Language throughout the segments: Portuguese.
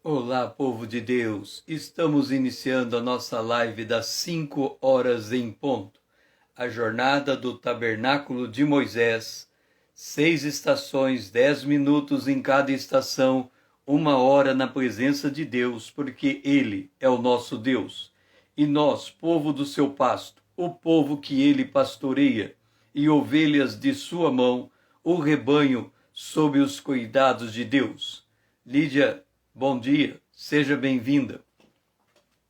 Olá, povo de Deus! Estamos iniciando a nossa live das 5 horas em ponto. A jornada do Tabernáculo de Moisés, 6 estações, 10 minutos em cada estação, 1 hora na presença de Deus, porque Ele é o nosso Deus. E nós, povo do seu pasto, o povo que Ele pastoreia, e ovelhas de sua mão, o rebanho sob os cuidados de Deus. Lídia, bom dia, seja bem-vinda.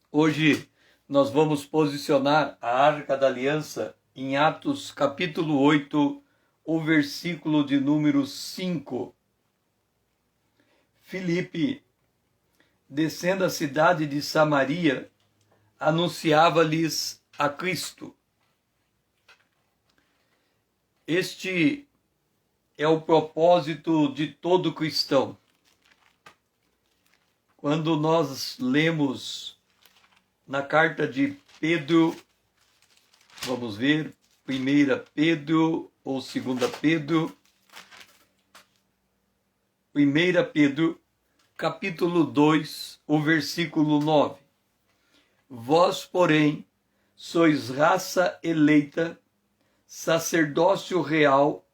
Hoje nós vamos posicionar a Arca da Aliança em Atos capítulo 8, o versículo de número 5. Filipe, descendo a cidade de Samaria, anunciava-lhes a Cristo. Este é o propósito de todo cristão. Quando nós lemos na carta de Pedro, vamos ver, 1 Pedro ou 2 Pedro, 1 Pedro, capítulo 2, o versículo 9. Vós, porém, sois raça eleita, sacerdócio real,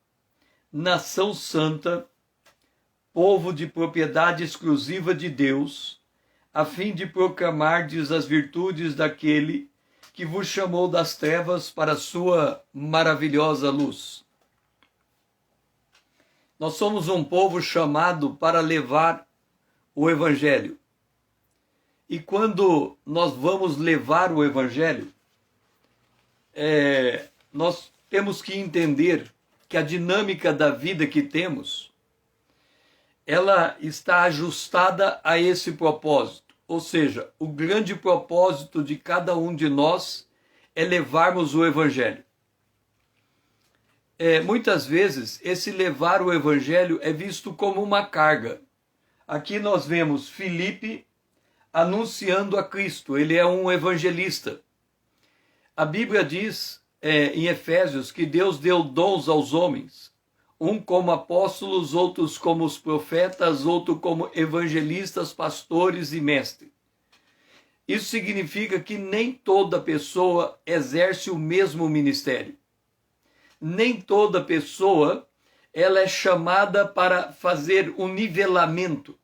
nação santa, povo de propriedade exclusiva de Deus, a fim de proclamardes as virtudes daquele que vos chamou das trevas para a sua maravilhosa luz. Nós somos um povo chamado para levar o Evangelho. E quando nós vamos levar o Evangelho, nós temos que entender que a dinâmica da vida que temos, ela está ajustada a esse propósito. Ou seja, o grande propósito de cada um de nós é levarmos o Evangelho. Muitas vezes, esse levar o Evangelho é visto como uma carga. Aqui nós vemos Filipe anunciando a Cristo. Ele é um evangelista. A Bíblia diz em Efésios que Deus deu dons aos homens, um como apóstolos, outros como os profetas, outro como evangelistas, pastores e mestres. Isso significa que nem toda pessoa exerce o mesmo ministério. Nem toda pessoa ela é chamada para fazer um nivelamento.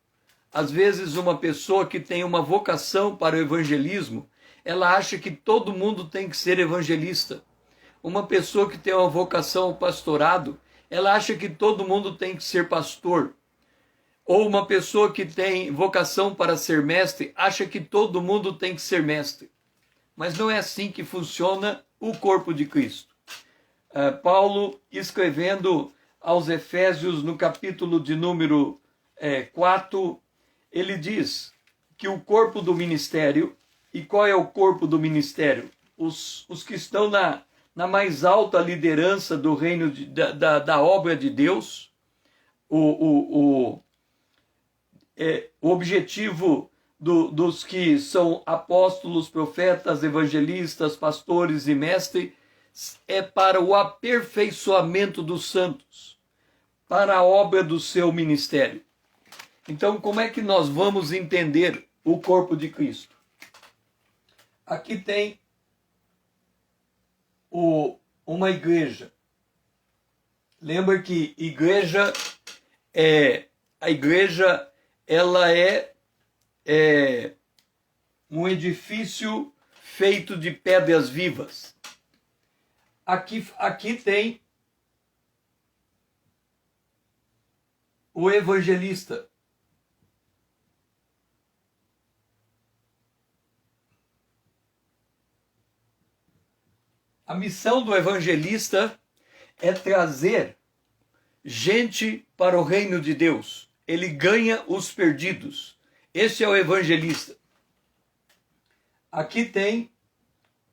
Às vezes uma pessoa que tem uma vocação para o evangelismo, ela acha que todo mundo tem que ser evangelista. Uma pessoa que tem uma vocação ao pastorado, ela acha que todo mundo tem que ser pastor. Ou uma pessoa que tem vocação para ser mestre, acha que todo mundo tem que ser mestre. Mas não é assim que funciona o corpo de Cristo. Paulo, escrevendo aos Efésios, no capítulo de número 4, ele diz que o corpo do ministério, e qual é o corpo do ministério? Os que estão na mais alta liderança do reino da obra de Deus. O objetivo dos que são apóstolos, profetas, evangelistas, pastores e mestres é para o aperfeiçoamento dos santos, para a obra do seu ministério. Então, como é que nós vamos entender o corpo de Cristo? Aqui tem uma igreja. Lembra que a igreja ela é um edifício feito de pedras vivas. Aqui tem o evangelista. A missão do evangelista é trazer gente para o reino de Deus. Ele ganha os perdidos. Esse é o evangelista. Aqui tem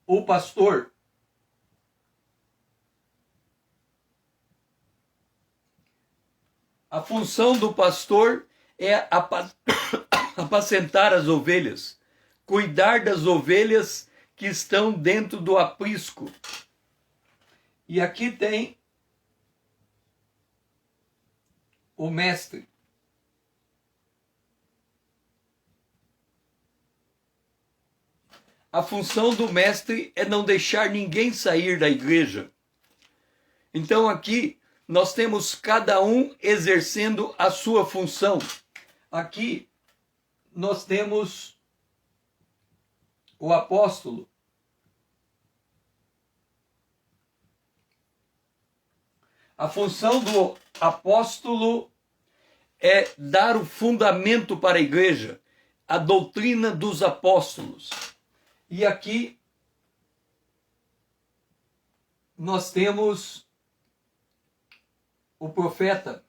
o pastor. A função do pastor é apacentar as ovelhas, cuidar das ovelhas que estão dentro do aprisco. E aqui tem o mestre. A função do mestre é não deixar ninguém sair da igreja. Então aqui nós temos cada um exercendo a sua função. Aqui nós temos o apóstolo. A função do apóstolo é dar o fundamento para a igreja, a doutrina dos apóstolos. E aqui nós temos o profeta.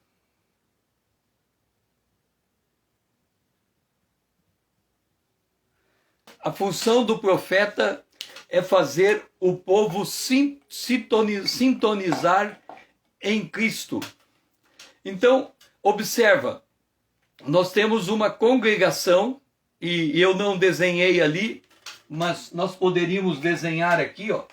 A função do profeta é fazer o povo sintonizar em Cristo. Então, observa, nós temos uma congregação, e eu não desenhei ali, mas nós poderíamos desenhar aqui, ó.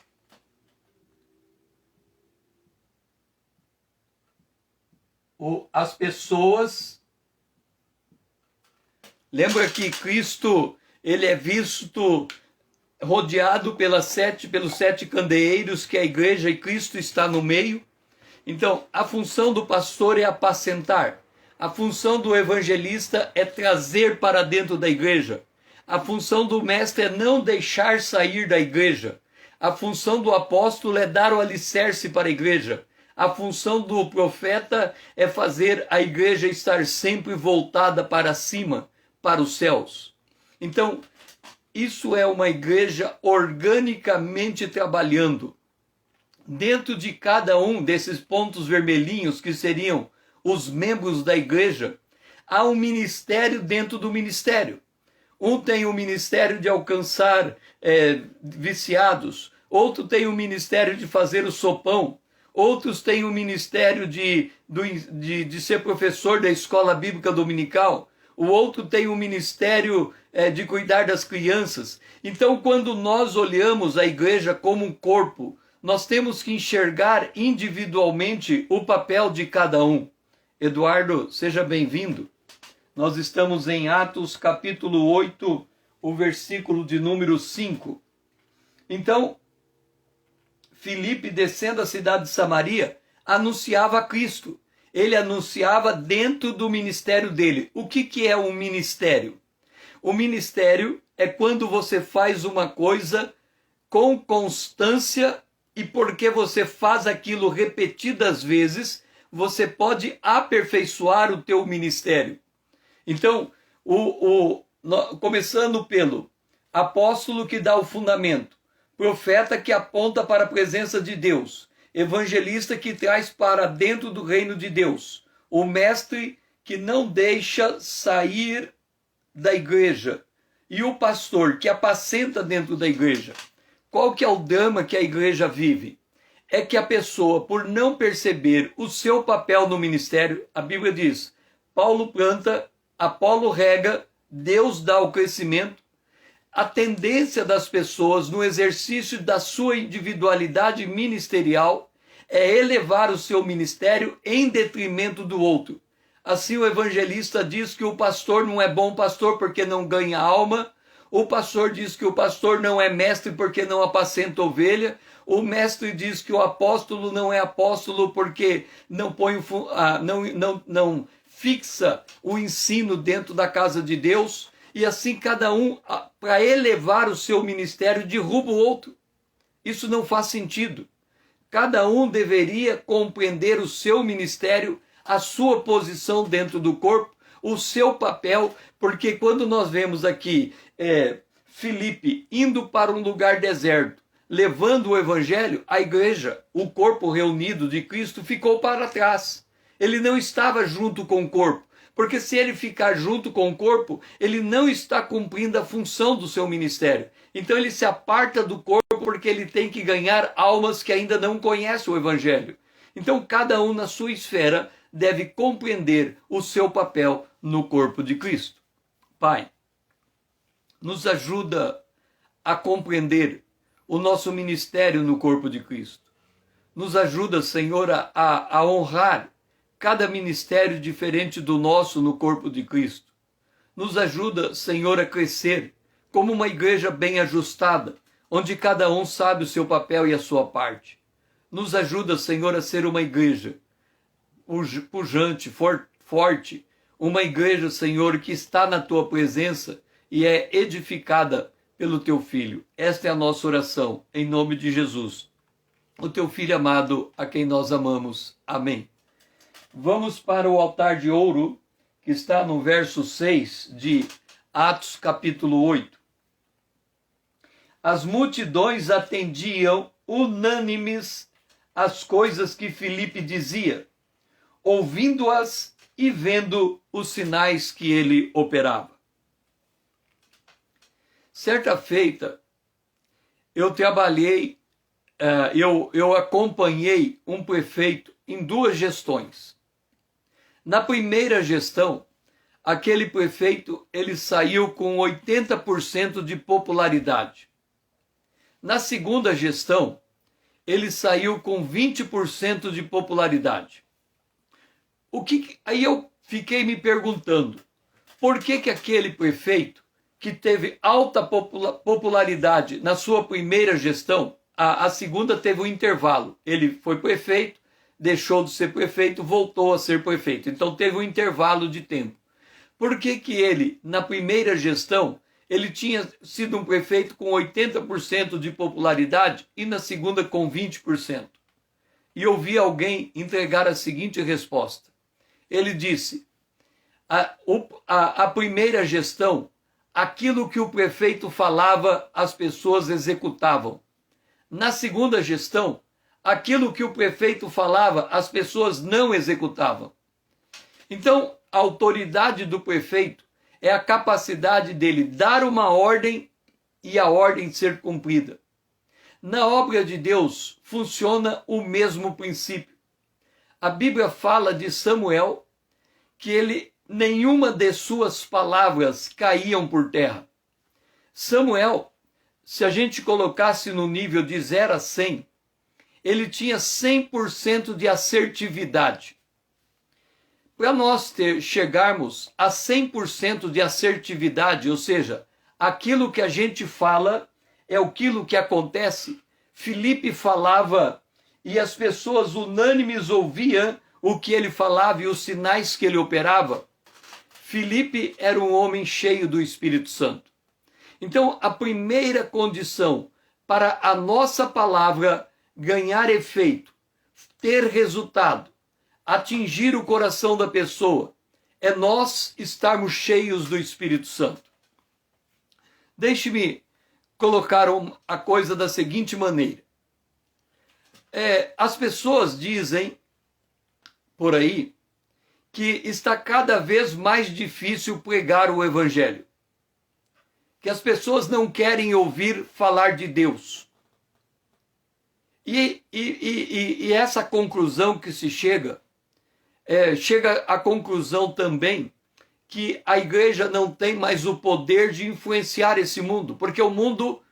As pessoas. Lembra que Cristo, ele é visto rodeado pelos 7 candeeiros, que é a igreja, e Cristo está no meio. Então, a função do pastor é apacentar. A função do evangelista é trazer para dentro da igreja. A função do mestre é não deixar sair da igreja. A função do apóstolo é dar o alicerce para a igreja. A função do profeta é fazer a igreja estar sempre voltada para cima, para os céus. Então, isso é uma igreja organicamente trabalhando. Dentro de cada um desses pontos vermelhinhos, que seriam os membros da igreja, há um ministério dentro do ministério. Um tem o ministério de alcançar viciados, outro tem o ministério de fazer o sopão, outros têm o ministério de ser professor da escola bíblica dominical, o outro tem o ministério de cuidar das crianças. Então, quando nós olhamos a igreja como um corpo, nós temos que enxergar individualmente o papel de cada um. Eduardo, seja bem-vindo. Nós estamos em Atos capítulo 8, o versículo de número 5. Então, Filipe, descendo a cidade de Samaria, anunciava a Cristo. Ele anunciava dentro do ministério dele. O que é um ministério? O ministério é quando você faz uma coisa com constância, e porque você faz aquilo repetidas vezes, você pode aperfeiçoar o teu ministério. Então, começando pelo apóstolo, que dá o fundamento, profeta, que aponta para a presença de Deus, evangelista, que traz para dentro do reino de Deus, o mestre, que não deixa sair da igreja, e o pastor, que apacenta dentro da igreja. Qual que é o drama que a igreja vive? É que a pessoa, por não perceber o seu papel no ministério, a Bíblia diz, Paulo planta, Apolo rega, Deus dá o crescimento. A tendência das pessoas no exercício da sua individualidade ministerial é elevar o seu ministério em detrimento do outro. Assim, o evangelista diz que o pastor não é bom pastor porque não ganha alma. O pastor diz que o pastor não é mestre porque não apacenta ovelha. O mestre diz que o apóstolo não é apóstolo porque não não fixa o ensino dentro da casa de Deus. E assim cada um, para elevar o seu ministério, derruba o outro. Isso não faz sentido. Cada um deveria compreender o seu ministério, a sua posição dentro do corpo, o seu papel, porque quando nós vemos aqui Filipe indo para um lugar deserto, levando o evangelho, a igreja, o corpo reunido de Cristo, ficou para trás. Ele não estava junto com o corpo, porque se ele ficar junto com o corpo, ele não está cumprindo a função do seu ministério. Então ele se aparta do corpo porque ele tem que ganhar almas que ainda não conhecem o evangelho. Então cada um na sua esfera deve compreender o seu papel no corpo de Cristo. Pai, nos ajuda a compreender o nosso ministério no corpo de Cristo. Nos ajuda, Senhor, a honrar cada ministério diferente do nosso no corpo de Cristo. Nos ajuda, Senhor, a crescer como uma igreja bem ajustada, onde cada um sabe o seu papel e a sua parte. Nos ajuda, Senhor, a ser uma igreja pujante, forte, uma igreja, Senhor, que está na tua presença e é edificada pelo teu Filho. Esta é a nossa oração, em nome de Jesus, o teu Filho amado, a quem nós amamos. Amém. Vamos para o altar de ouro, que está no verso 6 de Atos capítulo 8. As multidões atendiam unânimes às coisas que Filipe dizia, ouvindo-as e vendo os sinais que ele operava. Certa feita, eu trabalhei, eu acompanhei um prefeito em 2 gestões. Na primeira gestão, aquele prefeito ele saiu com 80% de popularidade. Na segunda gestão, ele saiu com 20% de popularidade. Aí eu fiquei me perguntando, por que aquele prefeito que teve alta popularidade na sua primeira gestão, a segunda teve um intervalo. Ele foi prefeito, deixou de ser prefeito, voltou a ser prefeito. Então teve um intervalo de tempo. Por que ele, na primeira gestão, ele tinha sido um prefeito com 80% de popularidade e na segunda com 20%? E eu vi alguém entregar a seguinte resposta. Ele disse, a primeira gestão, aquilo que o prefeito falava, as pessoas executavam. Na segunda gestão, aquilo que o prefeito falava, as pessoas não executavam. Então, a autoridade do prefeito é a capacidade dele dar uma ordem e a ordem ser cumprida. Na obra de Deus, funciona o mesmo princípio. A Bíblia fala de Samuel que nenhuma de suas palavras caíam por terra. Samuel, se a gente colocasse no nível de 0 a 100, ele tinha 100% de assertividade. Para nós chegarmos a 100% de assertividade, ou seja, aquilo que a gente fala é aquilo que acontece, Filipe falava e as pessoas unânimes ouviam o que ele falava e os sinais que ele operava. Filipe era um homem cheio do Espírito Santo. Então, a primeira condição para a nossa palavra ganhar efeito, ter resultado, atingir o coração da pessoa, é nós estarmos cheios do Espírito Santo. Deixe-me colocar a coisa da seguinte maneira. As pessoas dizem por aí que está cada vez mais difícil pregar o Evangelho. Que as pessoas não querem ouvir falar de Deus. E essa conclusão que se chega à conclusão também que a igreja não tem mais o poder de influenciar esse mundo, porque o mundo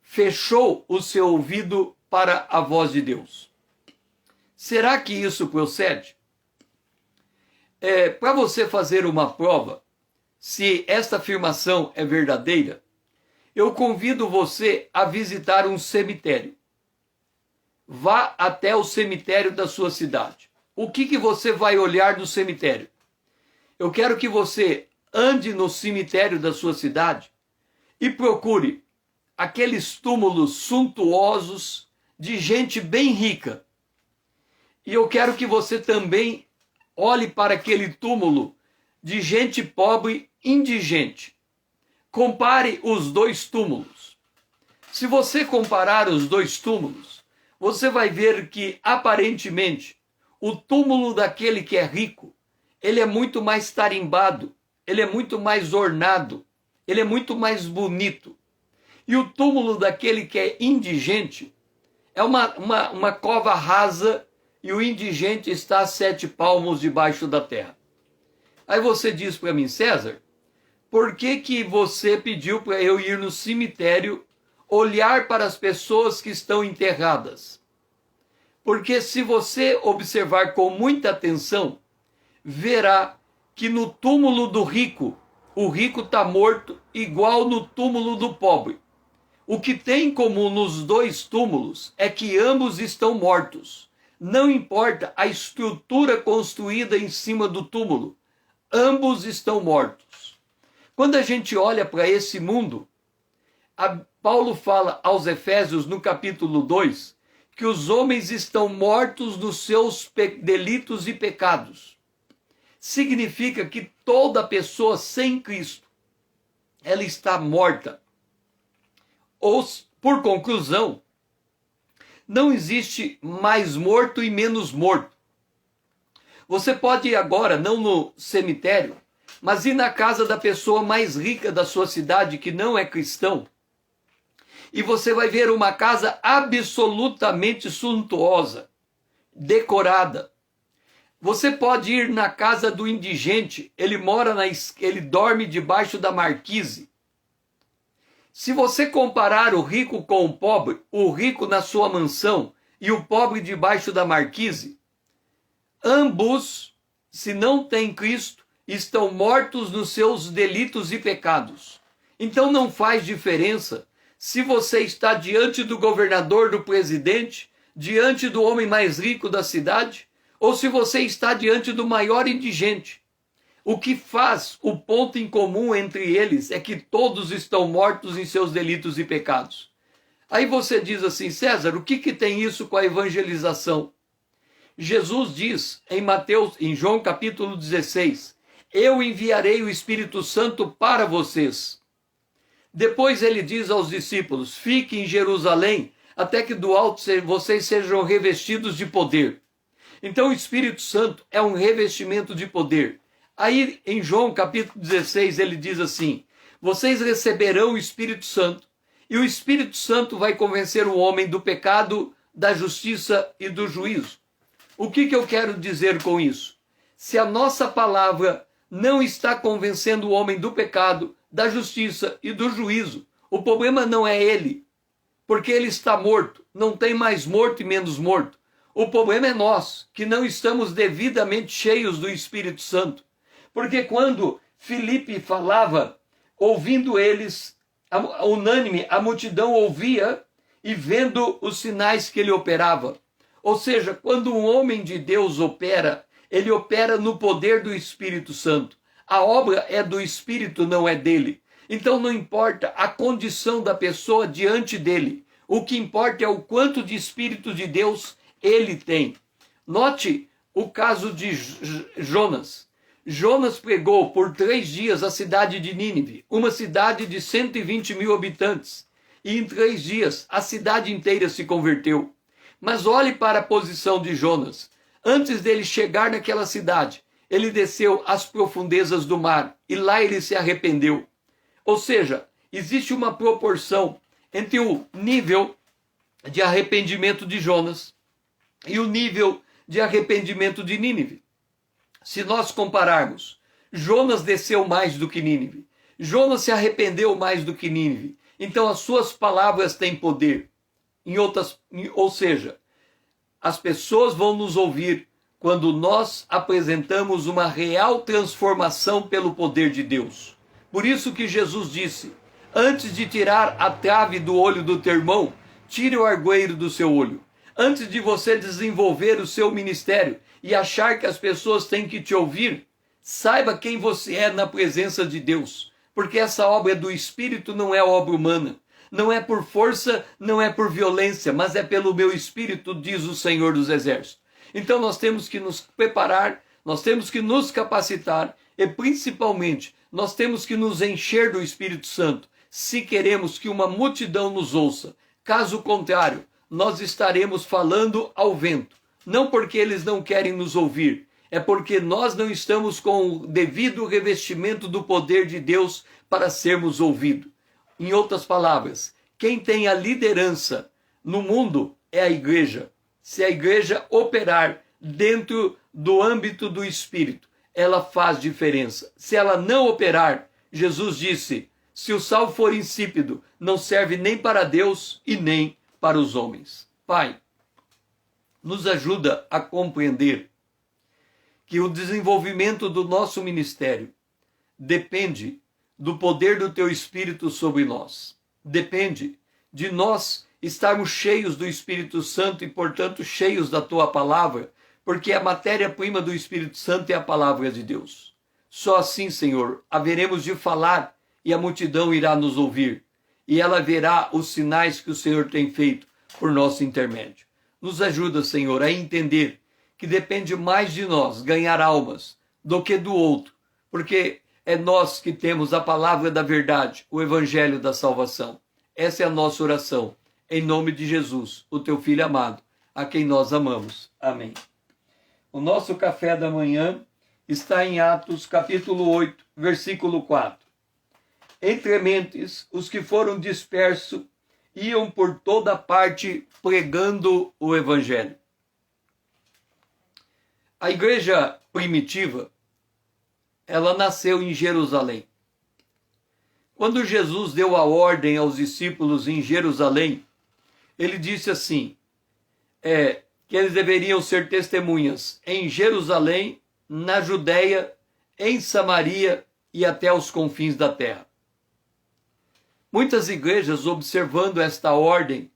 fechou o seu ouvido para a voz de Deus. Será que isso procede? Para você fazer uma prova, se esta afirmação é verdadeira, eu convido você a visitar um cemitério. Vá até o cemitério da sua cidade. O que você vai olhar no cemitério? Eu quero que você ande no cemitério da sua cidade e procure aqueles túmulos suntuosos de gente bem rica. E eu quero que você também olhe para aquele túmulo de gente pobre, indigente. Compare os 2 túmulos. Se você comparar os 2 túmulos, você vai ver que, aparentemente, o túmulo daquele que é rico, ele é muito mais tarimbado, ele é muito mais ornado, ele é muito mais bonito. E o túmulo daquele que é indigente é uma cova rasa e o indigente está a 7 palmos debaixo da terra. Aí você diz para mim, César, por que você pediu para eu ir no cemitério olhar para as pessoas que estão enterradas? Porque se você observar com muita atenção, verá que no túmulo do rico o rico está morto, igual no túmulo do pobre. O que tem em comum nos dois túmulos é que ambos estão mortos. Não importa a estrutura construída em cima do túmulo, ambos estão mortos. Quando a gente olha para esse mundo, Paulo fala aos Efésios, no capítulo 2, que os homens estão mortos nos seus delitos e pecados. Significa que toda pessoa sem Cristo, ela está morta. Ou, por conclusão, não existe mais morto e menos morto. Você pode ir agora, não no cemitério, mas ir na casa da pessoa mais rica da sua cidade, que não é cristão, e você vai ver uma casa absolutamente suntuosa, decorada. Você pode ir na casa do indigente, ele dorme debaixo da marquise. Se você comparar o rico com o pobre, o rico na sua mansão e o pobre debaixo da marquise, ambos, se não têm Cristo, estão mortos nos seus delitos e pecados. Então não faz diferença se você está diante do governador, do presidente, diante do homem mais rico da cidade, ou se você está diante do maior indigente. O que faz o ponto em comum entre eles é que todos estão mortos em seus delitos e pecados. Aí você diz assim, César, o que tem isso com a evangelização? Jesus diz em João capítulo 16, eu enviarei o Espírito Santo para vocês. Depois ele diz aos discípulos, fiquem em Jerusalém, até que do alto vocês sejam revestidos de poder. Então o Espírito Santo é um revestimento de poder. Aí em João capítulo 16 ele diz assim, vocês receberão o Espírito Santo, e o Espírito Santo vai convencer o homem do pecado, da justiça e do juízo. O que eu quero dizer com isso? Se a nossa palavra não está convencendo o homem do pecado, da justiça e do juízo, o problema não é ele, porque ele está morto, não tem mais morto e menos morto. O problema é nós, que não estamos devidamente cheios do Espírito Santo. Porque quando Filipe falava, ouvindo eles, unânime, a multidão ouvia e vendo os sinais que ele operava. Ou seja, quando um homem de Deus opera, ele opera no poder do Espírito Santo. A obra é do Espírito, não é dele. Então não importa a condição da pessoa diante dele. O que importa é o quanto de Espírito de Deus ele tem. Note o caso de Jonas. Jonas pregou por 3 dias a cidade de Nínive, uma cidade de 120 mil habitantes. E em 3 dias a cidade inteira se converteu. Mas olhe para a posição de Jonas. Antes dele chegar naquela cidade, ele desceu às profundezas do mar e lá ele se arrependeu. Ou seja, existe uma proporção entre o nível de arrependimento de Jonas e o nível de arrependimento de Nínive. Se nós compararmos, Jonas desceu mais do que Nínive. Jonas se arrependeu mais do que Nínive. Então as suas palavras têm poder. Ou seja, as pessoas vão nos ouvir quando nós apresentamos uma real transformação pelo poder de Deus. Por isso que Jesus disse, antes de tirar a trave do olho do teu irmão, tire o argueiro do seu olho. Antes de você desenvolver o seu ministério e achar que as pessoas têm que te ouvir, saiba quem você é na presença de Deus. Porque essa obra é do Espírito, não é obra humana. Não é por força, não é por violência, mas é pelo meu Espírito, diz o Senhor dos Exércitos. Então nós temos que nos preparar, nós temos que nos capacitar e principalmente nós temos que nos encher do Espírito Santo se queremos que uma multidão nos ouça. Caso contrário, nós estaremos falando ao vento. Não porque eles não querem nos ouvir, é porque nós não estamos com o devido revestimento do poder de Deus para sermos ouvidos. Em outras palavras, quem tem a liderança no mundo é a igreja. Se a igreja operar dentro do âmbito do Espírito, ela faz diferença. Se ela não operar, Jesus disse, se o sal for insípido, não serve nem para Deus e nem para os homens. Pai, nos ajuda a compreender que o desenvolvimento do nosso ministério depende do poder do teu Espírito sobre nós. Depende de nós estarmos cheios do Espírito Santo e, portanto, cheios da tua palavra, porque a matéria-prima do Espírito Santo é a palavra de Deus. Só assim, Senhor, haveremos de falar e a multidão irá nos ouvir, e ela verá os sinais que o Senhor tem feito por nosso intermédio. Nos ajuda, Senhor, a entender que depende mais de nós ganhar almas do que do outro, porque é nós que temos a palavra da verdade, o evangelho da salvação. Essa é a nossa oração, em nome de Jesus, o teu Filho amado, a quem nós amamos. Amém. O nosso café da manhã está em Atos capítulo 8, versículo 4. Entre mentes, os que foram dispersos iam por toda parte pregando o evangelho. A igreja primitiva, ela nasceu em Jerusalém. Quando Jesus deu a ordem aos discípulos em Jerusalém, ele disse assim, que eles deveriam ser testemunhas em Jerusalém, na Judéia, em Samaria e até os confins da terra. Muitas igrejas, observando esta ordem,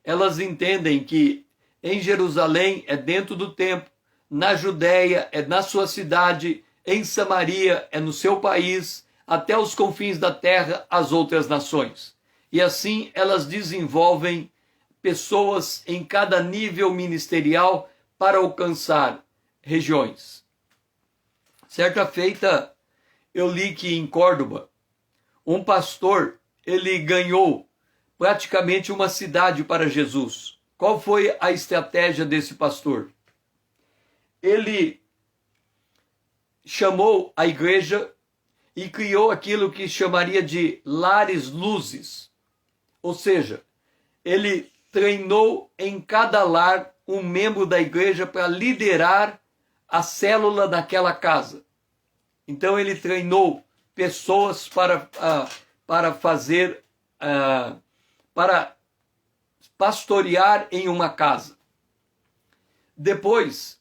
elas entendem que em Jerusalém é dentro do templo, na Judéia é na sua cidade, em Samaria é no seu país, até os confins da terra, as outras nações. E assim elas desenvolvem pessoas em cada nível ministerial para alcançar regiões. Certa feita, eu li que em Córdoba, um pastor, ele ganhou praticamente uma cidade para Jesus. Qual foi a estratégia desse pastor? Ele chamou a igreja e criou aquilo que chamaria de lares luzes. Ou seja, ele treinou em cada lar um membro da igreja para liderar a célula daquela casa. Então ele treinou pessoas para fazer, para pastorear em uma casa. Depois,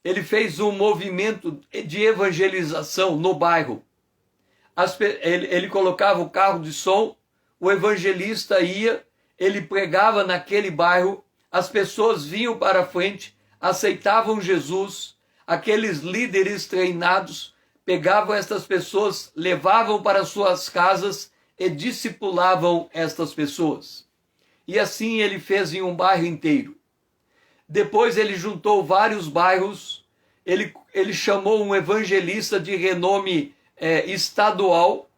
ele fez um movimento de evangelização no bairro. Ele colocava o carro de som, o evangelista ia, ele pregava naquele bairro, as pessoas vinham para a frente, aceitavam Jesus, aqueles líderes treinados pegavam estas pessoas, levavam para suas casas e discipulavam estas pessoas. E assim ele fez em um bairro inteiro. Depois ele juntou vários bairros, ele chamou um evangelista de renome estadual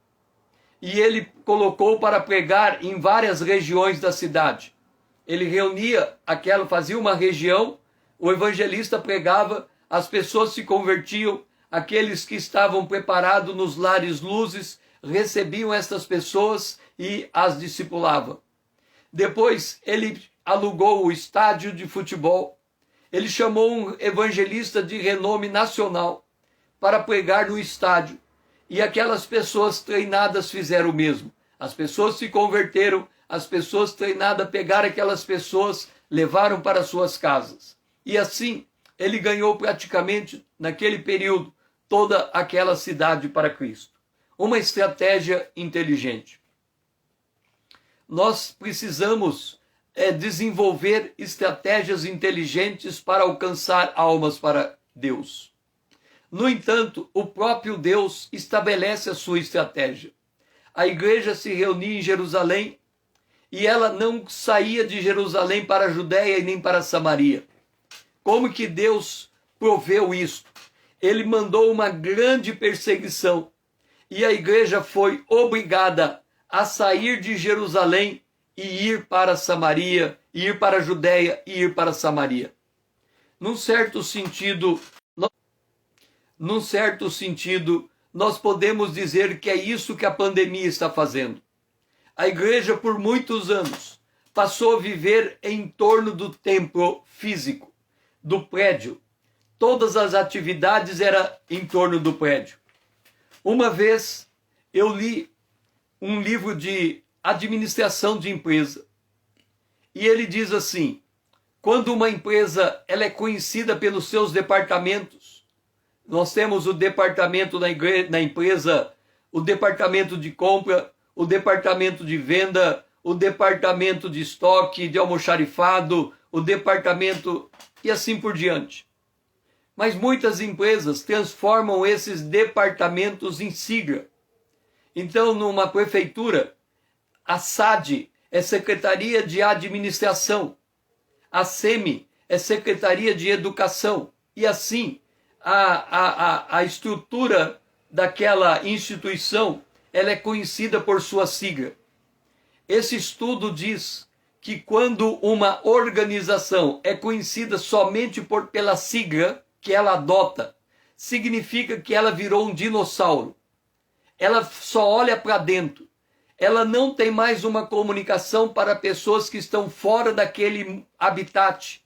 e ele colocou para pregar em várias regiões da cidade. Ele reunia fazia uma região, o evangelista pregava, as pessoas se convertiam, aqueles que estavam preparados nos lares luzes recebiam estas pessoas e as discipulavam. Depois ele alugou o estádio de futebol, ele chamou um evangelista de renome nacional para pregar no estádio, e aquelas pessoas treinadas fizeram o mesmo. As pessoas se converteram, as pessoas treinadas pegaram aquelas pessoas, levaram para suas casas. E assim, ele ganhou praticamente, naquele período, toda aquela cidade para Cristo. Uma estratégia inteligente. Nós precisamos desenvolver estratégias inteligentes para alcançar almas para Deus. No entanto, o próprio Deus estabelece a sua estratégia. A igreja se reunia em Jerusalém e ela não saía de Jerusalém para a Judéia e nem para a Samaria. Como que Deus proveu isto? Ele mandou uma grande perseguição e a igreja foi obrigada a sair de Jerusalém e ir para Samaria, ir para a Judéia e ir para Samaria. Num certo sentido, nós podemos dizer que é isso que a pandemia está fazendo. A igreja, por muitos anos, passou a viver em torno do templo físico, do prédio. Todas as atividades eram em torno do prédio. Uma vez eu li um livro de administração de empresa e ele diz assim: quando uma empresa ela é conhecida pelos seus departamentos, nós temos o departamento na empresa, o departamento de compra, o departamento de venda, o departamento de estoque, de almoxarifado, o departamento e assim por diante. Mas muitas empresas transformam esses departamentos em sigla. Então, numa prefeitura, a SAD é Secretaria de Administração, a SEMI é Secretaria de Educação, e assim a estrutura daquela instituição ela é conhecida por sua sigla. Esse estudo diz que quando uma organização é conhecida somente pela sigla que ela adota, significa que ela virou um dinossauro. Ela só olha para dentro. Ela não tem mais uma comunicação para pessoas que estão fora daquele habitat,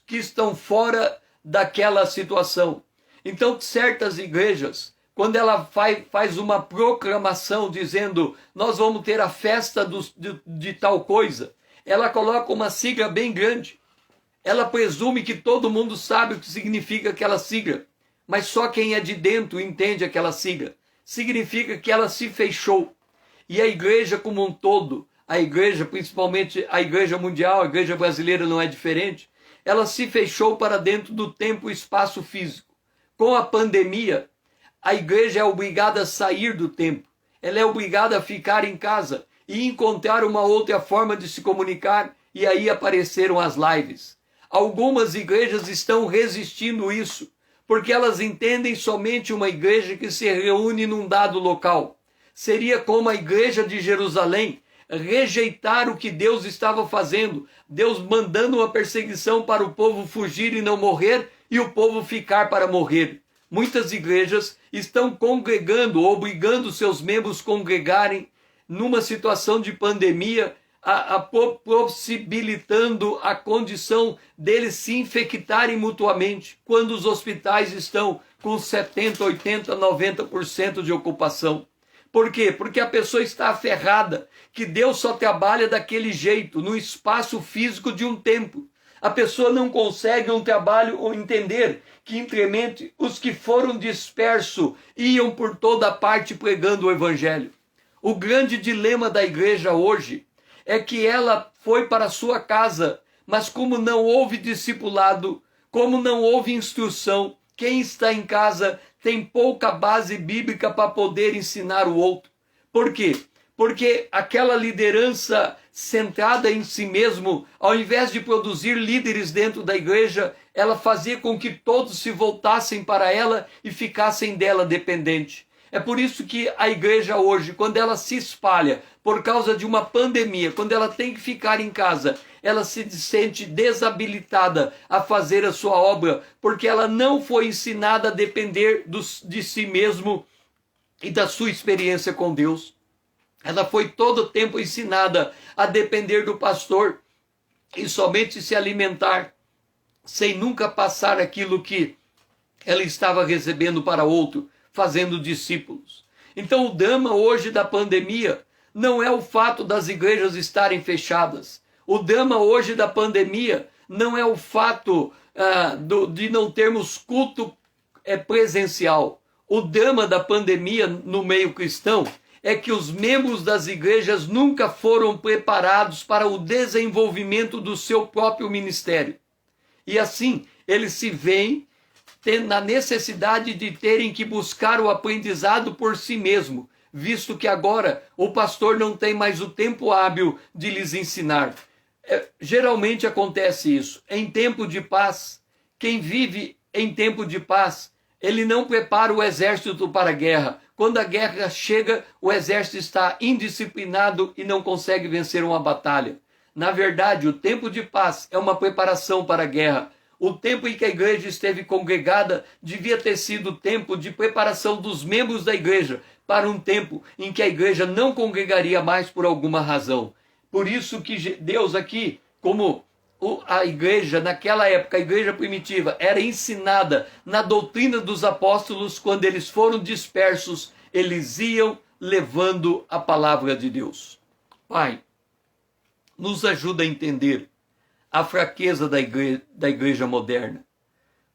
que estão fora daquela situação. Então, certas igrejas, quando ela faz uma proclamação dizendo nós vamos ter a festa de tal coisa, ela coloca uma sigla bem grande. Ela presume que todo mundo sabe o que significa aquela sigla, mas só quem é de dentro entende aquela sigla. Significa que ela se fechou. E a igreja como um todo, a igreja, principalmente a igreja mundial, a igreja brasileira não é diferente, ela se fechou para dentro do tempo e espaço físico. Com a pandemia, a igreja é obrigada a sair do templo. Ela é obrigada a ficar em casa e encontrar uma outra forma de se comunicar, e aí apareceram as lives. Algumas igrejas estão resistindo isso, porque elas entendem somente uma igreja que se reúne num dado local. Seria como a igreja de Jerusalém rejeitar o que Deus estava fazendo, Deus mandando uma perseguição para o povo fugir e não morrer, e o povo ficar para morrer. Muitas igrejas estão congregando, obrigando seus membros a congregarem numa situação de pandemia, possibilitando a condição deles se infectarem mutuamente, quando os hospitais estão com 70%, 80%, 90% de ocupação. Por quê? Porque a pessoa está aferrada, que Deus só trabalha daquele jeito, no espaço físico de um tempo. A pessoa não consegue um trabalho ou entender que incremente os que foram dispersos iam por toda parte pregando o evangelho. O grande dilema da igreja hoje é que ela foi para a sua casa, mas como não houve discipulado, como não houve instrução, quem está em casa tem pouca base bíblica para poder ensinar o outro. Por quê? Porque aquela liderança centrada em si mesmo, ao invés de produzir líderes dentro da igreja, ela fazia com que todos se voltassem para ela e ficassem dela dependente. É por isso que a igreja hoje, quando ela se espalha por causa de uma pandemia, quando ela tem que ficar em casa, ela se sente desabilitada a fazer a sua obra, porque ela não foi ensinada a depender de si mesmo e da sua experiência com Deus. Ela foi todo o tempo ensinada a depender do pastor e somente se alimentar, sem nunca passar aquilo que ela estava recebendo para outro, fazendo discípulos. Então o drama hoje da pandemia não é o fato das igrejas estarem fechadas. O drama hoje da pandemia não é o fato de não termos culto presencial. O drama da pandemia no meio cristão é que os membros das igrejas nunca foram preparados para o desenvolvimento do seu próprio ministério. E assim, eles se veem na necessidade de terem que buscar o aprendizado por si mesmo, visto que agora o pastor não tem mais o tempo hábil de lhes ensinar. Geralmente acontece isso. Em tempo de paz, quem vive em tempo de paz, ele não prepara o exército para a guerra. Quando a guerra chega, o exército está indisciplinado e não consegue vencer uma batalha. Na verdade, o tempo de paz é uma preparação para a guerra. O tempo em que a igreja esteve congregada devia ter sido o tempo de preparação dos membros da igreja para um tempo em que a igreja não congregaria mais por alguma razão. Por isso que Deus aqui, como a igreja, naquela época, a igreja primitiva, era ensinada na doutrina dos apóstolos, quando eles foram dispersos, eles iam levando a palavra de Deus. Pai, nos ajuda a entender a fraqueza da igreja moderna.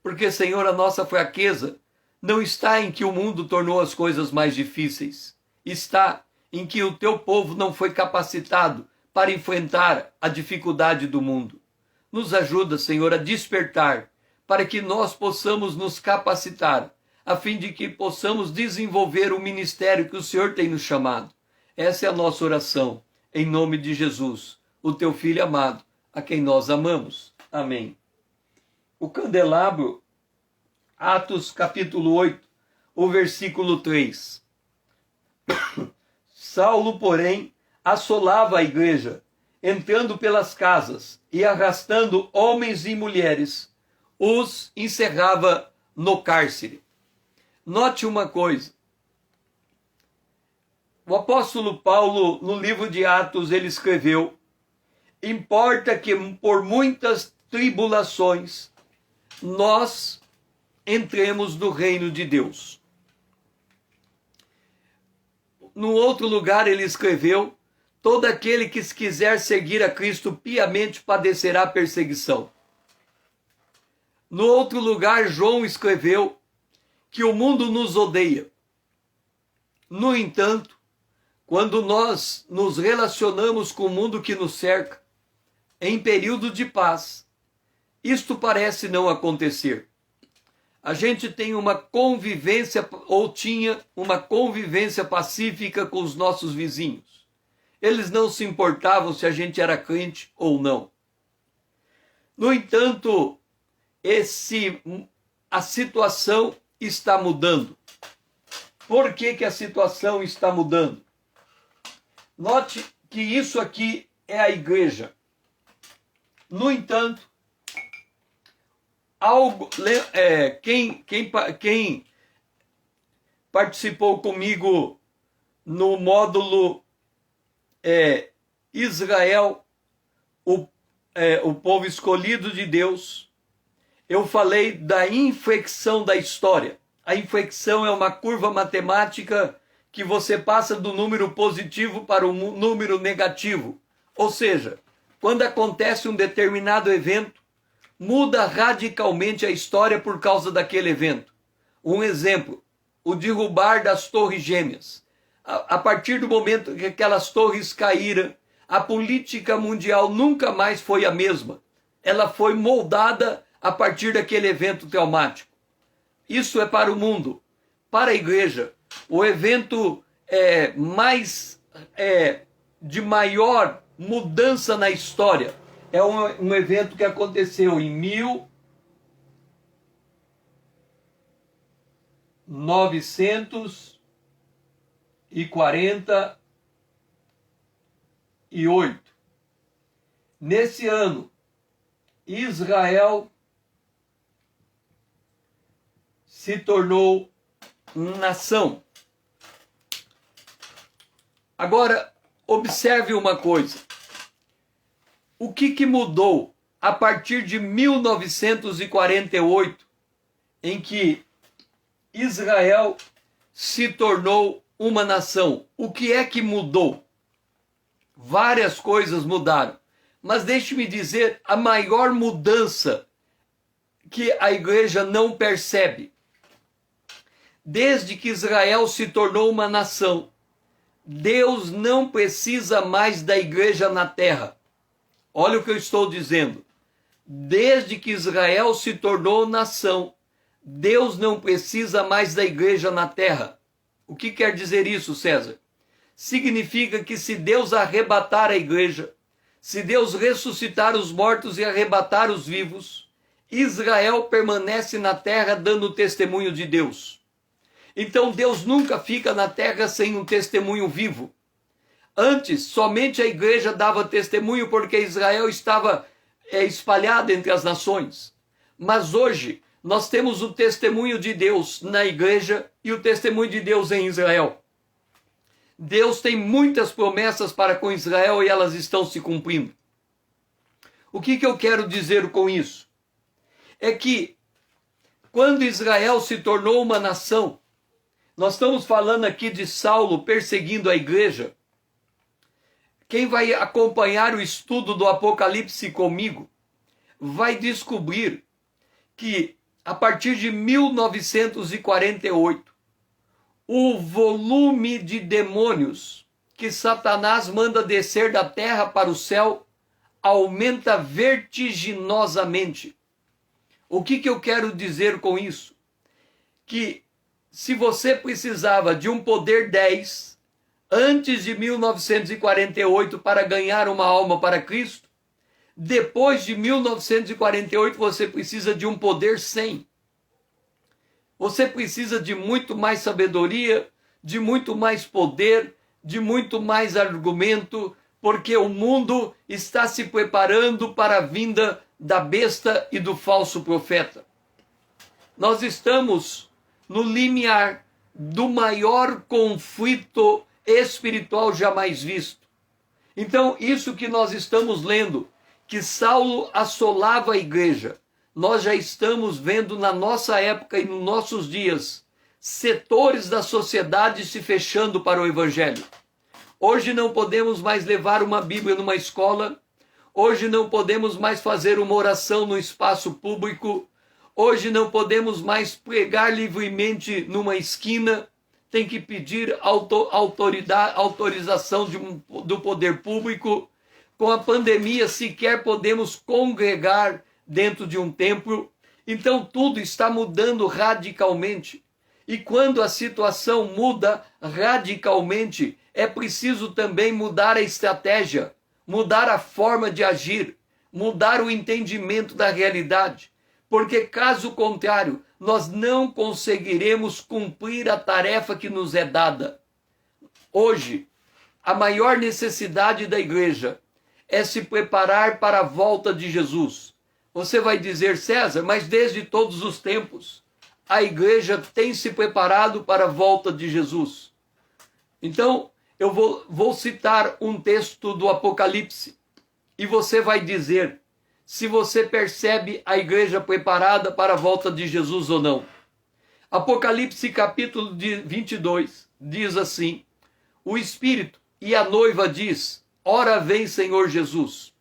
Porque, Senhor, a nossa fraqueza não está em que o mundo tornou as coisas mais difíceis. está em que o teu povo não foi capacitado para enfrentar a dificuldade do mundo. Nos ajuda, Senhor, a despertar para que nós possamos nos capacitar, a fim de que possamos desenvolver o ministério que o Senhor tem nos chamado. Essa é a nossa oração, em nome de Jesus, o teu Filho amado, a quem nós amamos. Amém. O candelabro, Atos capítulo 8, o versículo 3. Saulo, porém, assolava a igreja, entrando pelas casas e arrastando homens e mulheres, os encerrava no cárcere. Note uma coisa. O apóstolo Paulo, no livro de Atos, ele escreveu: importa que por muitas tribulações nós entremos no reino de Deus. No outro lugar ele escreveu: todo aquele que quiser seguir a Cristo piamente padecerá perseguição. No outro lugar, João escreveu que o mundo nos odeia. No entanto, quando nós nos relacionamos com o mundo que nos cerca, em período de paz, isto parece não acontecer. A gente tem uma convivência, ou tinha uma convivência pacífica com os nossos vizinhos. Eles não se importavam se a gente era crente ou não. No entanto, a situação está mudando. Por que a situação está mudando? Note que isso aqui é a igreja. No entanto, quem participou comigo no módulo Israel, o povo escolhido de Deus, eu falei da inflexão da história. A inflexão é uma curva matemática que você passa do número positivo para o número negativo. Ou seja, quando acontece um determinado evento, muda radicalmente a história por causa daquele evento. Um exemplo, o derrubar das Torres Gêmeas. A partir do momento que aquelas torres caíram, a política mundial nunca mais foi a mesma. Ela foi moldada a partir daquele evento traumático. Isso é para o mundo. Para a igreja, o evento de maior mudança na história é um evento que aconteceu em 1948. Nesse ano, Israel se tornou nação. Agora, observe uma coisa. O que mudou a partir de 1948, em que Israel se tornou uma nação? O que é que mudou? Várias coisas mudaram. Mas deixe-me dizer, a maior mudança que a igreja não percebe. Desde que Israel se tornou uma nação, Deus não precisa mais da igreja na terra. Olha o que eu estou dizendo. Desde que Israel se tornou nação, Deus não precisa mais da igreja na terra. O que quer dizer isso, César? Significa que se Deus arrebatar a igreja, se Deus ressuscitar os mortos e arrebatar os vivos, Israel permanece na terra dando testemunho de Deus. Então Deus nunca fica na terra sem um testemunho vivo. Antes, somente a igreja dava testemunho porque Israel estava espalhada entre as nações. Mas hoje, nós temos o testemunho de Deus na igreja e o testemunho de Deus em Israel. Deus tem muitas promessas para com Israel e elas estão se cumprindo. O que eu quero dizer com isso? É que quando Israel se tornou uma nação, nós estamos falando aqui de Saulo perseguindo a igreja. Quem vai acompanhar o estudo do Apocalipse comigo vai descobrir que a partir de 1948, o volume de demônios que Satanás manda descer da terra para o céu aumenta vertiginosamente. O que eu quero dizer com isso? Que se você precisava de um poder 10 antes de 1948 para ganhar uma alma para Cristo, depois de 1948 você precisa de um poder 100. Você precisa de muito mais sabedoria, de muito mais poder, de muito mais argumento, porque o mundo está se preparando para a vinda da besta e do falso profeta. Nós estamos no limiar do maior conflito espiritual jamais visto. Então, isso que nós estamos lendo, que Saulo assolava a igreja, nós já estamos vendo na nossa época e nos nossos dias setores da sociedade se fechando para o evangelho. Hoje não podemos mais levar uma Bíblia numa escola, hoje não podemos mais fazer uma oração no espaço público, hoje não podemos mais pregar livremente numa esquina, tem que pedir autorização do poder público. Com a pandemia sequer podemos congregar dentro de um templo. Então tudo está mudando radicalmente. E quando a situação muda radicalmente, é preciso também mudar a estratégia, mudar a forma de agir, mudar o entendimento da realidade. Porque caso contrário, nós não conseguiremos cumprir a tarefa que nos é dada. Hoje, a maior necessidade da igreja é se preparar para a volta de Jesus. Você vai dizer, César, mas desde todos os tempos, a igreja tem se preparado para a volta de Jesus. Então, eu vou citar um texto do Apocalipse, e você vai dizer se você percebe a igreja preparada para a volta de Jesus ou não. Apocalipse capítulo 22 diz assim: o Espírito e a noiva diz, ora vem Senhor Jesus.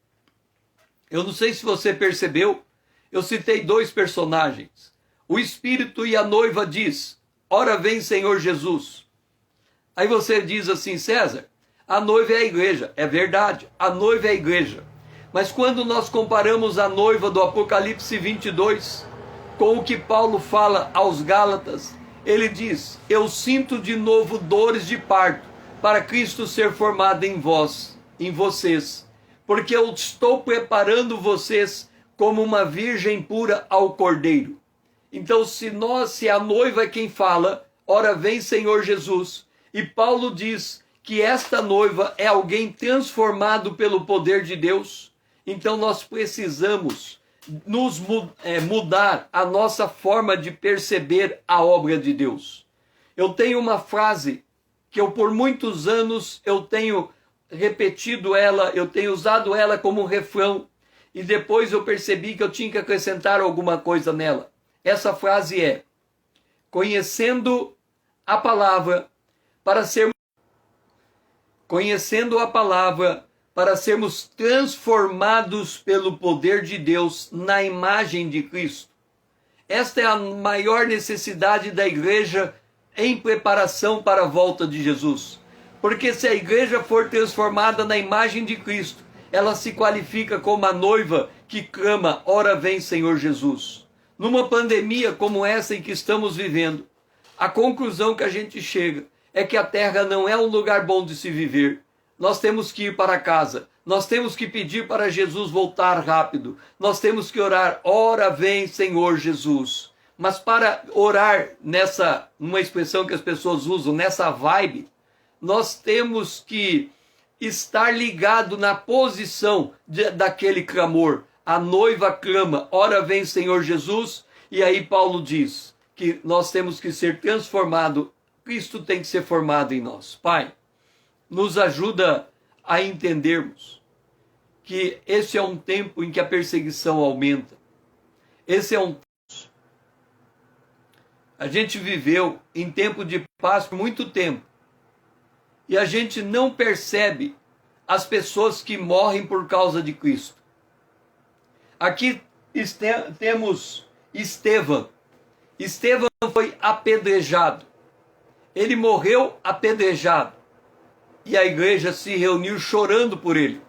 Eu não sei se você percebeu, eu citei dois personagens. O Espírito e a noiva diz, ora vem Senhor Jesus. Aí você diz assim, César, a noiva é a igreja. É verdade, a noiva é a igreja. Mas quando nós comparamos a noiva do Apocalipse 22 com o que Paulo fala aos Gálatas, ele diz, eu sinto de novo dores de parto, para Cristo ser formado em vós, em vocês, porque eu estou preparando vocês como uma virgem pura ao Cordeiro. Então, se a noiva é quem fala, ora vem Senhor Jesus, e Paulo diz que esta noiva é alguém transformado pelo poder de Deus, então nós precisamos mudar a nossa forma de perceber a obra de Deus. Eu tenho uma frase que eu por muitos anos eu tenho repetido ela, eu tenho usado ela como um refrão, e depois eu percebi que eu tinha que acrescentar alguma coisa nela. Essa frase é, conhecendo a palavra para sermos transformados pelo poder de Deus na imagem de Cristo. Esta é a maior necessidade da igreja em preparação para a volta de Jesus. Porque se a igreja for transformada na imagem de Cristo, ela se qualifica como a noiva que clama, ora vem Senhor Jesus. Numa pandemia como essa em que estamos vivendo, a conclusão que a gente chega é que a terra não é um lugar bom de se viver. Nós temos que ir para casa. Nós temos que pedir para Jesus voltar rápido. Nós temos que orar, ora vem Senhor Jesus. Mas para orar uma expressão que as pessoas usam, nessa vibe, nós temos que estar ligado na posição daquele clamor. A noiva clama, ora vem Senhor Jesus. E aí Paulo diz que nós temos que ser transformados. Cristo tem que ser formado em nós. Pai, nos ajuda a entendermos que esse é um tempo em que a perseguição aumenta. Esse é um tempo. A gente viveu em tempo de paz por muito tempo. E a gente não percebe as pessoas que morrem por causa de Cristo. Aqui temos Estevão. Estevão foi apedrejado. Ele morreu apedrejado e a igreja se reuniu chorando por ele.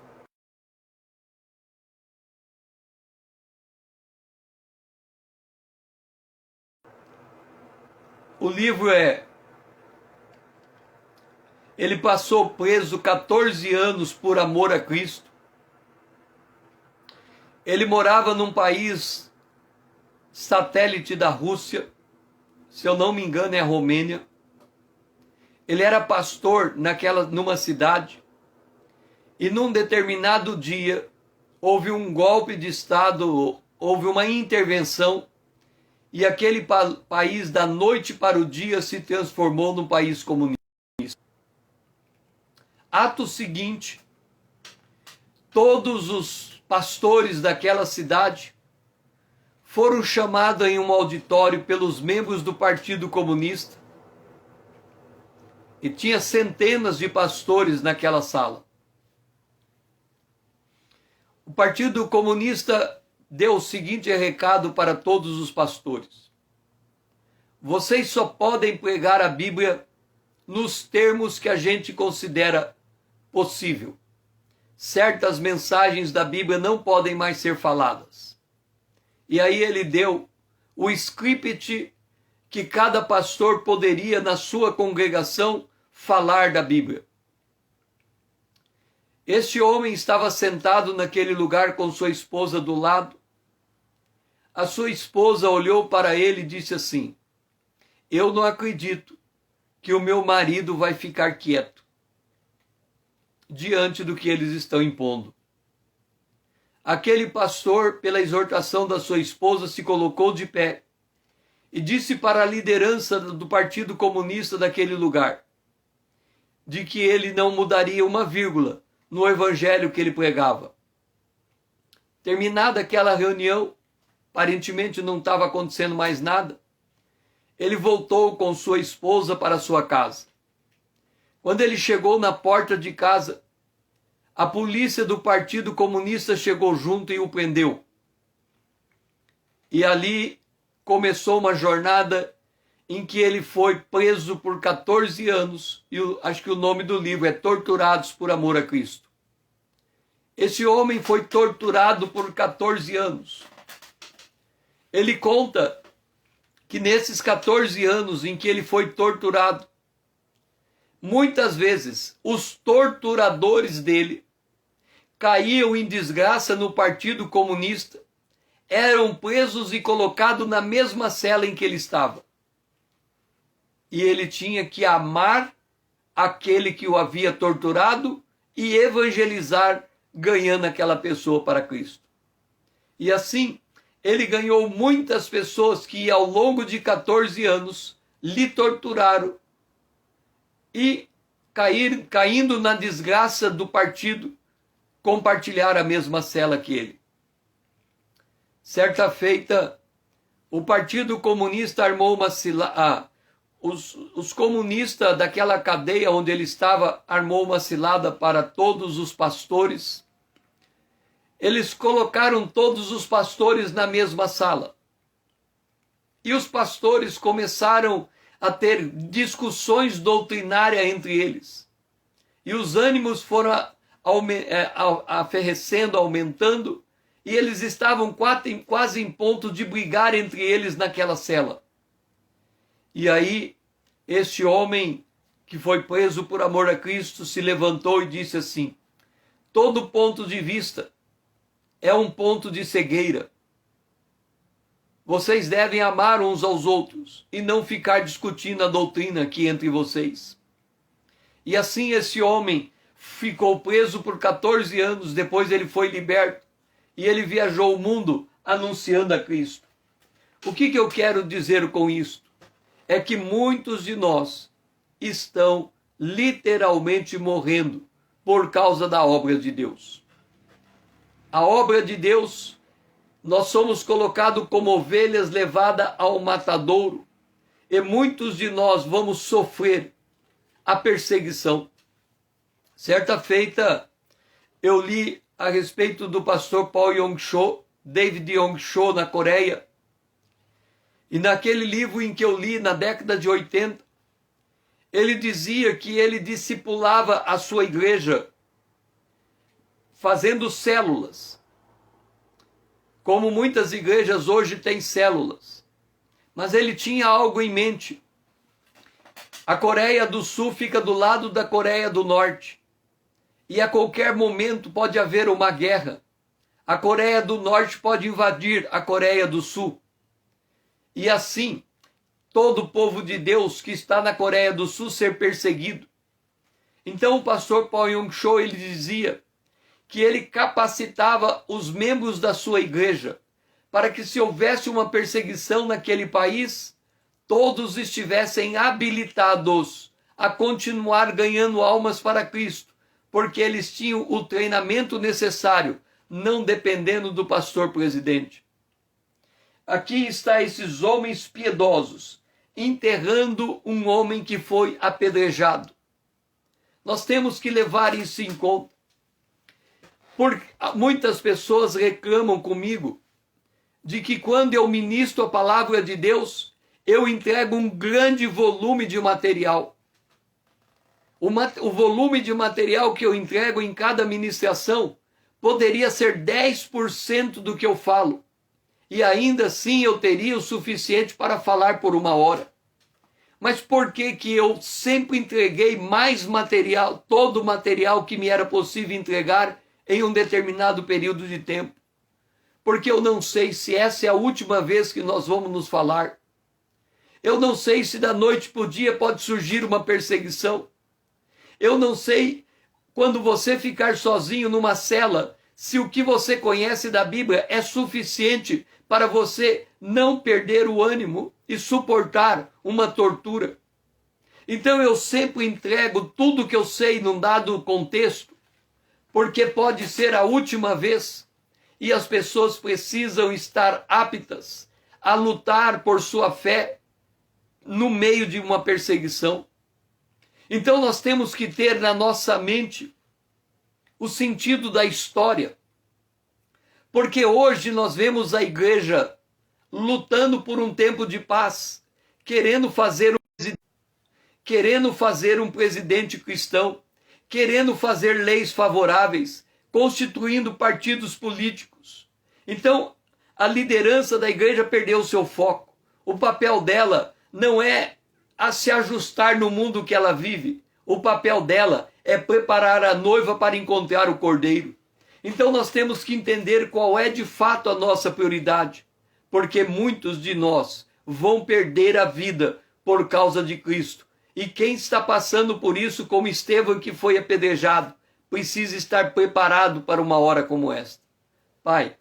O livro ele passou preso 14 anos por amor a Cristo. Ele morava num país satélite da Rússia, se eu não me engano é a Romênia. Ele era pastor numa cidade, e num determinado dia houve um golpe de Estado, houve uma intervenção, e aquele país da noite para o dia se transformou num país comunista. Ato seguinte, todos os pastores daquela cidade foram chamados em um auditório pelos membros do Partido Comunista, e tinha centenas de pastores naquela sala. O Partido Comunista deu o seguinte recado para todos os pastores: vocês só podem pregar a Bíblia nos termos que a gente considera possível. Certas mensagens da Bíblia não podem mais ser faladas. E aí ele deu o script que cada pastor poderia, na sua congregação, falar da Bíblia. Este homem estava sentado naquele lugar com sua esposa do lado. A sua esposa olhou para ele e disse assim: eu não acredito que o meu marido vai ficar quieto diante do que eles estão impondo. Aquele pastor, pela exortação da sua esposa, se colocou de pé e disse para a liderança do Partido Comunista daquele lugar de que ele não mudaria uma vírgula no evangelho que ele pregava. Terminada aquela reunião, aparentemente não estava acontecendo mais nada, ele voltou com sua esposa para sua casa. Quando ele chegou na porta de casa, a polícia do Partido Comunista chegou junto e o prendeu. E ali começou uma jornada em que ele foi preso por 14 anos, e acho que o nome do livro é Torturados por Amor a Cristo. Esse homem foi torturado por 14 anos. Ele conta que nesses 14 anos em que ele foi torturado, muitas vezes os torturadores dele caíam em desgraça no Partido Comunista, eram presos e colocados na mesma cela em que ele estava. E ele tinha que amar aquele que o havia torturado e evangelizar, ganhando aquela pessoa para Cristo. E assim, ele ganhou muitas pessoas que ao longo de 14 anos lhe torturaram e caindo na desgraça do partido, compartilhar a mesma cela que ele. Certa feita, o Partido Comunista armou uma cilada. Os comunistas daquela cadeia onde ele estava armou uma cilada para todos os pastores. Eles colocaram todos os pastores na mesma sala. E os pastores começaram a ter discussões doutrinárias entre eles. E os ânimos foram aferrecendo, aumentando, e eles estavam quase em ponto de brigar entre eles naquela cela. E aí, este homem que foi preso por amor a Cristo se levantou e disse assim: todo ponto de vista é um ponto de cegueira. Vocês devem amar uns aos outros e não ficar discutindo a doutrina aqui entre vocês. E assim esse homem ficou preso por 14 anos, depois ele foi liberto e ele viajou o mundo anunciando a Cristo. O que eu quero dizer com isso? É que muitos de nós estão literalmente morrendo por causa da obra de Deus. A obra de Deus, nós somos colocados como ovelhas levadas ao matadouro, e muitos de nós vamos sofrer a perseguição. Certa feita, eu li a respeito do pastor Paul Yong-cho, David Yong-cho, na Coreia. E naquele livro em que eu li na década de 80, ele dizia que ele discipulava a sua igreja fazendo células, como muitas igrejas hoje têm células. Mas ele tinha algo em mente. A Coreia do Sul fica do lado da Coreia do Norte. E a qualquer momento pode haver uma guerra. A Coreia do Norte pode invadir a Coreia do Sul. E assim, todo o povo de Deus que está na Coreia do Sul ser perseguido. Então o pastor Paul Yong-cho, ele dizia que ele capacitava os membros da sua igreja para que, se houvesse uma perseguição naquele país, todos estivessem habilitados a continuar ganhando almas para Cristo, porque eles tinham o treinamento necessário, não dependendo do pastor presidente. Aqui está esses homens piedosos enterrando um homem que foi apedrejado. Nós temos que levar isso em conta. Porque muitas pessoas reclamam comigo de que quando eu ministro a palavra de Deus, eu entrego um grande volume de material. O volume de material que eu entrego em cada ministração poderia ser 10% do que eu falo. E ainda assim eu teria o suficiente para falar por 1 hora. Mas por que que eu sempre entreguei mais material, todo o material que me era possível entregar em um determinado período de tempo? Porque eu não sei se essa é a última vez que nós vamos nos falar. Eu não sei se da noite para o dia pode surgir uma perseguição. Eu não sei, quando você ficar sozinho numa cela, se o que você conhece da Bíblia é suficiente para você não perder o ânimo e suportar uma tortura. Então eu sempre entrego tudo que eu sei num dado contexto, porque pode ser a última vez e as pessoas precisam estar aptas a lutar por sua fé no meio de uma perseguição. Então nós temos que ter na nossa mente o sentido da história. Porque hoje nós vemos a igreja lutando por um tempo de paz, querendo fazer um presidente cristão, querendo fazer leis favoráveis, constituindo partidos políticos. Então, a liderança da igreja perdeu o seu foco. O papel dela não é a se ajustar no mundo que ela vive. O papel dela é preparar a noiva para encontrar o cordeiro. Então nós temos que entender qual é de fato a nossa prioridade, porque muitos de nós vão perder a vida por causa de Cristo. E quem está passando por isso, como Estevão que foi apedrejado, precisa estar preparado para uma hora como esta. Pai,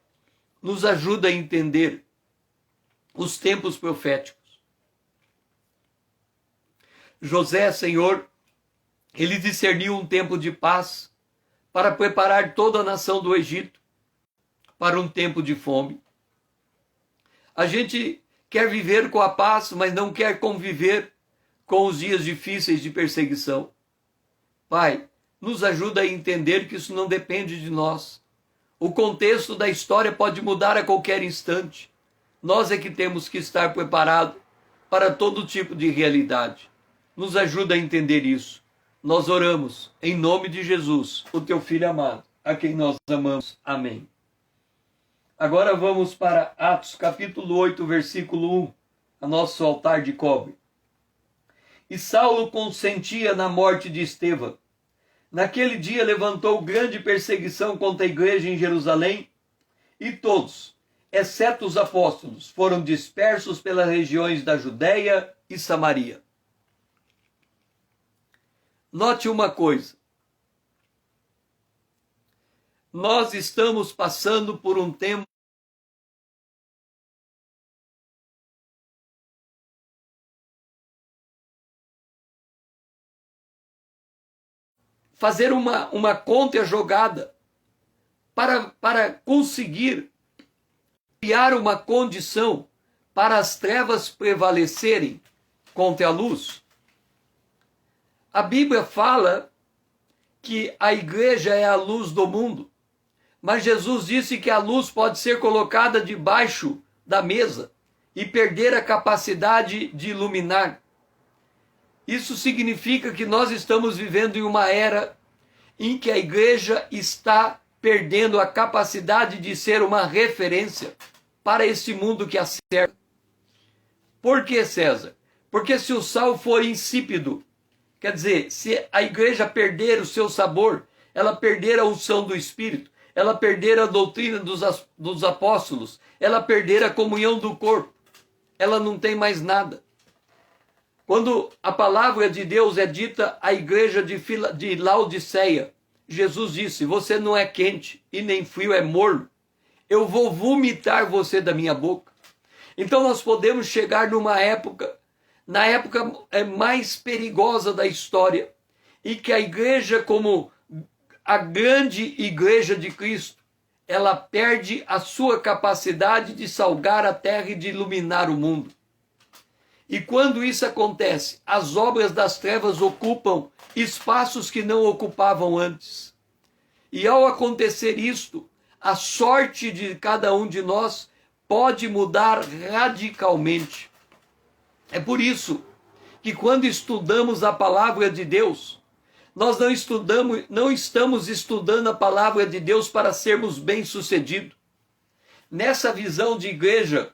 nos ajuda a entender os tempos proféticos. José, Senhor, ele discerniu um tempo de paz para preparar toda a nação do Egito para um tempo de fome. A gente quer viver com a paz, mas não quer conviver com os dias difíceis de perseguição. Pai, nos ajuda a entender que isso não depende de nós. O contexto da história pode mudar a qualquer instante. Nós é que temos que estar preparados para todo tipo de realidade. Nos ajuda a entender isso. Nós oramos em nome de Jesus, o teu Filho amado, a quem nós amamos. Amém. Agora vamos para Atos capítulo 8, versículo 1, a nosso altar de cobre. E Saulo consentia na morte de Estevão. Naquele dia levantou grande perseguição contra a igreja em Jerusalém, e todos, exceto os apóstolos, foram dispersos pelas regiões da Judéia e Samaria. Note uma coisa. Nós estamos passando por um tempo fazer uma contra-jogada para conseguir criar uma condição para as trevas prevalecerem contra a luz. A Bíblia fala que a igreja é a luz do mundo, mas Jesus disse que a luz pode ser colocada debaixo da mesa e perder a capacidade de iluminar. Isso significa que nós estamos vivendo em uma era em que a igreja está perdendo a capacidade de ser uma referência para esse mundo que a cerca. Por que, César? Porque se o sal for insípido, quer dizer, se a igreja perder o seu sabor, ela perder a unção do Espírito, ela perder a doutrina dos apóstolos, ela perder a comunhão do corpo, ela não tem mais nada. Quando a palavra de Deus é dita à igreja de Laodiceia, Jesus disse: você não é quente e nem frio, é morno. Eu vou vomitar você da minha boca. Então nós podemos chegar na época mais perigosa da história, e que a igreja, como a grande igreja de Cristo, ela perde a sua capacidade de salgar a terra e de iluminar o mundo. E quando isso acontece, as obras das trevas ocupam espaços que não ocupavam antes. E ao acontecer isto, a sorte de cada um de nós pode mudar radicalmente. É por isso que quando estudamos a palavra de Deus, nós não estamos estudando a palavra de Deus para sermos bem-sucedidos. Nessa visão de igreja,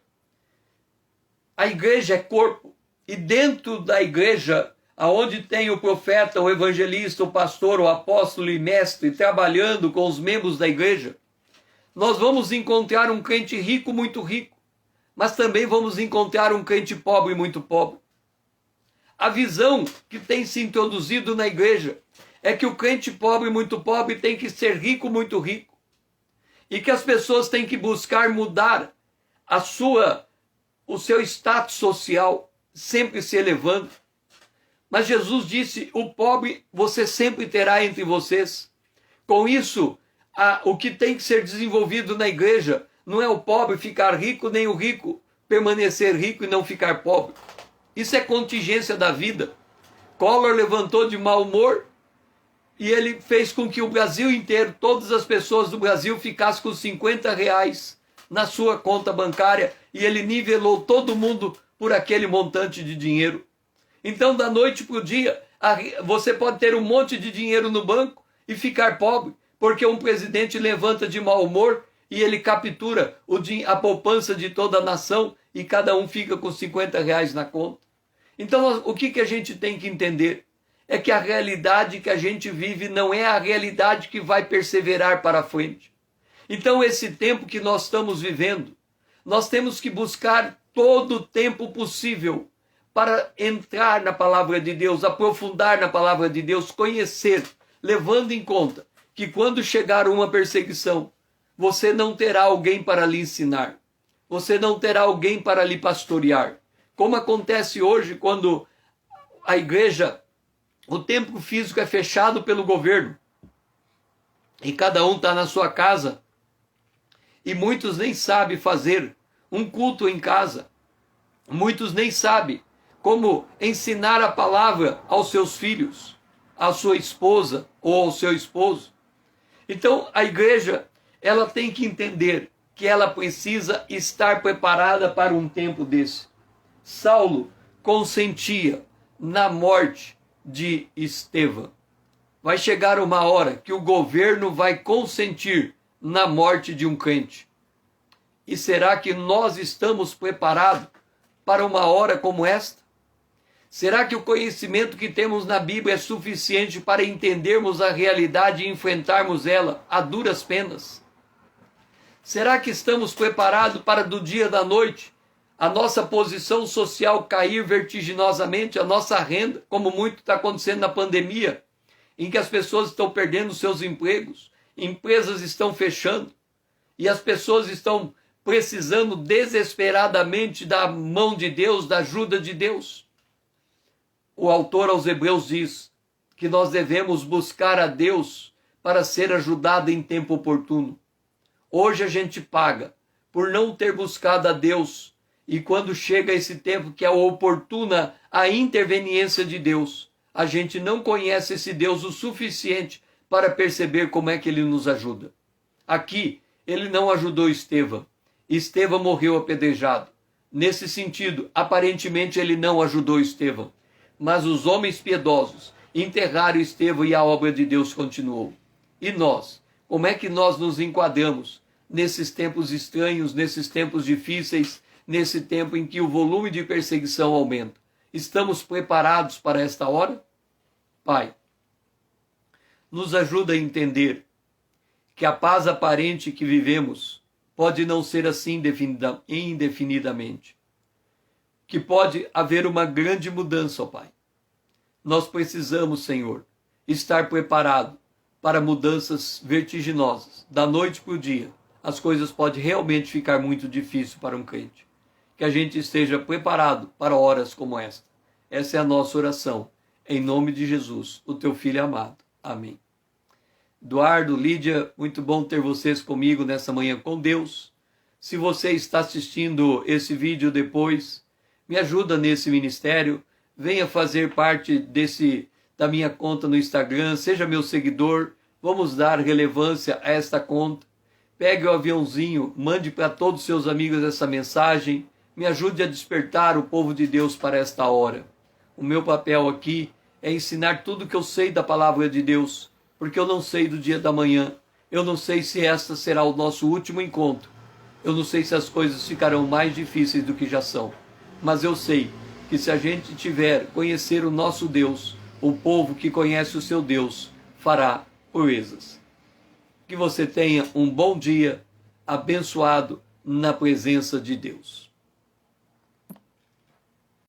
a igreja é corpo, e dentro da igreja, aonde tem o profeta, o evangelista, o pastor, o apóstolo e mestre trabalhando com os membros da igreja, nós vamos encontrar um crente rico, muito rico, mas também vamos encontrar um crente pobre, muito pobre. A visão que tem se introduzido na igreja é que o crente pobre, muito pobre, tem que ser rico, muito rico, e que as pessoas têm que buscar mudar o seu status social, sempre se elevando. Mas Jesus disse: o pobre você sempre terá entre vocês. Com isso, o que tem que ser desenvolvido na igreja não é o pobre ficar rico, nem o rico permanecer rico e não ficar pobre. Isso é contingência da vida. Collor levantou de mau humor e ele fez com que o Brasil inteiro, todas as pessoas do Brasil, ficassem com R$50 na sua conta bancária, e ele nivelou todo mundo por aquele montante de dinheiro. Então, da noite para o dia, você pode ter um monte de dinheiro no banco e ficar pobre, porque um presidente levanta de mau humor e ele captura a poupança de toda a nação e cada um fica com R$50 na conta. Então, o que a gente tem que entender? É que a realidade que a gente vive não é a realidade que vai perseverar para frente. Então, esse tempo que nós estamos vivendo, nós temos que buscar todo o tempo possível para entrar na palavra de Deus, aprofundar na palavra de Deus, conhecer, levando em conta que quando chegar uma perseguição, você não terá alguém para lhe ensinar, você não terá alguém para lhe pastorear. Como acontece hoje quando a igreja, o templo físico é fechado pelo governo e cada um está na sua casa, e muitos nem sabem fazer um culto em casa, muitos nem sabem como ensinar a palavra aos seus filhos, à sua esposa ou ao seu esposo. Então a igreja, ela tem que entender que ela precisa estar preparada para um tempo desse. Saulo consentia na morte de Estevão. Vai chegar uma hora que o governo vai consentir na morte de um crente. E será que nós estamos preparados para uma hora como esta? Será que o conhecimento que temos na Bíblia é suficiente para entendermos a realidade e enfrentarmos ela a duras penas? Será que estamos preparados para do dia da noite a nossa posição social cair vertiginosamente, a nossa renda, como muito está acontecendo na pandemia, em que as pessoas estão perdendo seus empregos, empresas estão fechando e as pessoas estão precisando desesperadamente da mão de Deus, da ajuda de Deus? O autor aos Hebreus diz que nós devemos buscar a Deus para ser ajudado em tempo oportuno. Hoje a gente paga por não ter buscado a Deus, e quando chega esse tempo que é oportuna a interveniência de Deus, a gente não conhece esse Deus o suficiente para perceber como é que ele nos ajuda. Aqui, ele não ajudou Estevão. Estevão morreu apedrejado. Nesse sentido, aparentemente ele não ajudou Estevão. Mas os homens piedosos enterraram Estevão e a obra de Deus continuou. E nós? Como é que nós nos enquadramos nesses tempos estranhos, nesses tempos difíceis, nesse tempo em que o volume de perseguição aumenta? Estamos preparados para esta hora? Pai, nos ajuda a entender que a paz aparente que vivemos pode não ser assim indefinidamente. Que pode haver uma grande mudança, ó Pai. Nós precisamos, Senhor, estar preparado para mudanças vertiginosas. Da noite para o dia, as coisas podem realmente ficar muito difíceis para um crente. Que a gente esteja preparado para horas como esta. Essa é a nossa oração. Em nome de Jesus, o teu Filho amado. Amém. Eduardo, Lídia, muito bom ter vocês comigo nessa manhã com Deus. Se você está assistindo esse vídeo depois, me ajuda nesse ministério. Venha fazer parte da minha conta no Instagram, seja meu seguidor. Vamos dar relevância a esta conta. Pegue o aviãozinho, mande para todos os seus amigos essa mensagem. Me ajude a despertar o povo de Deus para esta hora. O meu papel aqui é ensinar tudo que eu sei da palavra de Deus, porque eu não sei do dia da manhã. Eu não sei se esta será o nosso último encontro. Eu não sei se as coisas ficarão mais difíceis do que já são. Mas eu sei que se a gente tiver conhecer o nosso Deus, o povo que conhece o seu Deus fará proezas. Que você tenha um bom dia, abençoado na presença de Deus.